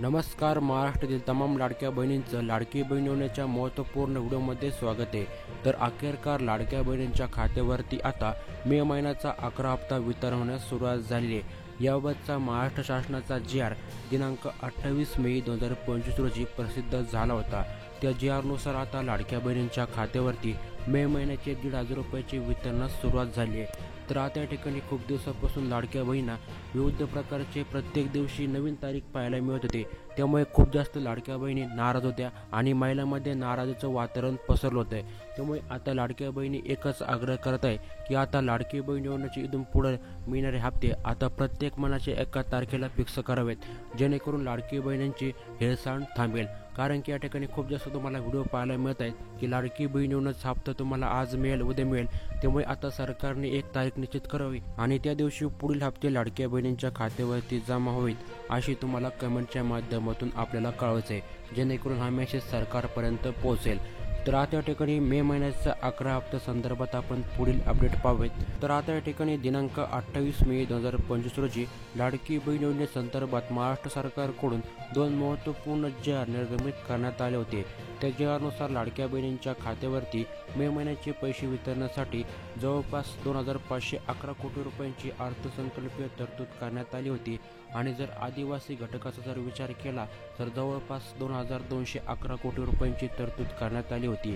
नमस्कार. महाराष्ट्रातील तमाम लाडक्या बहिणींचं लाडकी बहीण योजनेच्या महत्त्वपूर्ण व्हिडिओमध्ये स्वागत आहे. तर अखेरकार लाडक्या बहिणींच्या खात्यावरती आता मे महिन्याचा 11 हप्ता वितरण होण्यास सुरुवात झाली आहे. याबाबतचा महाराष्ट्र शासनाचा जी.आर. दिनांक 28 मे 2025 रोजी प्रसिद्ध झाला होता. त्या जी.आरनुसार आता लाडक्या बहिणींच्या खात्यावरती मे महिन्याचे 1,500 रुपयाची वितरणास सुरुवात झाली आहे. तर आता या ठिकाणी खूप दिवसापासून लाडक्या बहिणींना विविध प्रकारचे प्रत्येक दिवशी नवीन तारीख पाहायला मिळत होते. त्यामुळे खूप जास्त लाडक्या बहिणी नाराज होत्या आणि महिलांमध्ये नाराजीचं वातावरण पसरलं होतं. त्यामुळे आता लाडक्या बहिणी एकच आग्रह करत आहे की आता लाडकी बहीण योजनेचे इथून पुढे मिळणारे हप्ते आता प्रत्येक महिन्याचे 1 तारखेला फिक्स करावेत, जेणेकरून लाडकी बहिणींची हेळसांड थांबेल. कारण की या ठिकाणी खूप जास्त तुम्हाला व्हिडिओ पाहायला मिळत आहेत की लाडकी बहीण योजनेचा हप्ता तुम्हाला आज मिळेल, उद्या मिळेल. त्यामुळे आता सरकारने 1 तारीख निश्चित करावी आणि त्या दिवशी पुढील हप्ते लाडक्या बहिणींच्या खात्यावरती जमा व्हावेत अशी तुम्हाला कमेंटच्या माध्यमातून आपल्याला कळवायचं आहे, जेणेकरून हा मेसेज सरकारपर्यंत पोहोचेल. तर आता या ठिकाणी मे महिन्याच्या 11 हप्त्या संदर्भात आपण पुढील अपडेट पाहूयात. तर आता या ठिकाणी दिनांक 28 मे 2025 रोजी लाडकी बहीण योजनेसंदर्भात महाराष्ट्र सरकारकडून 2 महत्त्वपूर्ण जी.आर. निर्गमित करण्यात आले होते. त्या जी.आरनुसार लाडक्या बहिणींच्या खात्यावरती मे महिन्याचे पैसे वितरणासाठी जवळपास 2,511 कोटी रुपयांची अर्थसंकल्पीय तरतूद करण्यात आली होती आणि जर आदिवासी घटकाचा जर विचार केला तर जवळपास 2,211 कोटी रुपयांची तरतूद करण्यात आली होती.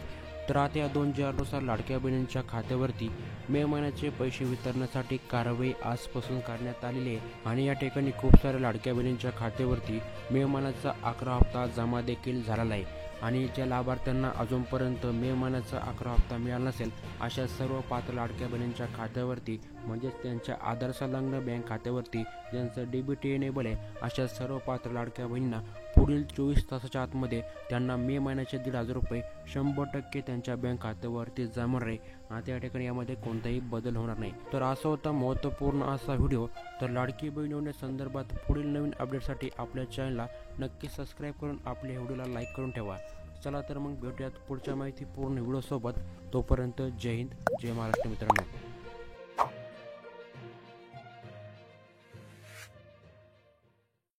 तर आता या 2 जी.आरनुसार लाडक्या बहिणींच्या खात्यावरती मे महिन्याचे पैसे वितरणासाठी कारवाई आजपासून करण्यात आलेली आहे आणि या ठिकाणी खूप साऱ्या लाडक्या बहिणींच्या खात्यावरती मे महिन्याचा 11 हप्ता जमा देखील झालेला आहे. आणि ज्या लाभार्थ्यांना अजूनपर्यंत मे महिन्याचा 11 हप्ता मिळाला नसेल अशा सर्व पात्र लाडक्या बहिणींच्या खात्यावरती, म्हणजेच त्यांच्या आधार संलग्न बँक खात्यावरती ज्यांचं DBT एनेबल आहे अशा सर्व पात्र लाडक्या बहिणींना पुढील 24 तासाच्या आतमध्ये त्यांना मे महिन्याचे 1,500 रुपये 100% त्यांच्या बँक खात्यावरती जमा राहील. आता या ठिकाणी यामध्ये कोणताही बदल होणार नाही. तर असा होता महत्त्वपूर्ण असा व्हिडिओ. तर लाडकी बहीण योजनेसंदर्भात पुढील नवीन अपडेटसाठी आपल्या चॅनलला नक्की सबस्क्राईब करून आपल्या व्हिडिओला लाईक करून ठेवा. चला तर मग भेटूयात पुढच्या माहितीपूर्ण व्हिडिओसोबत. तोपर्यंत जय हिंद, जय महाराष्ट्र मित्रांनो.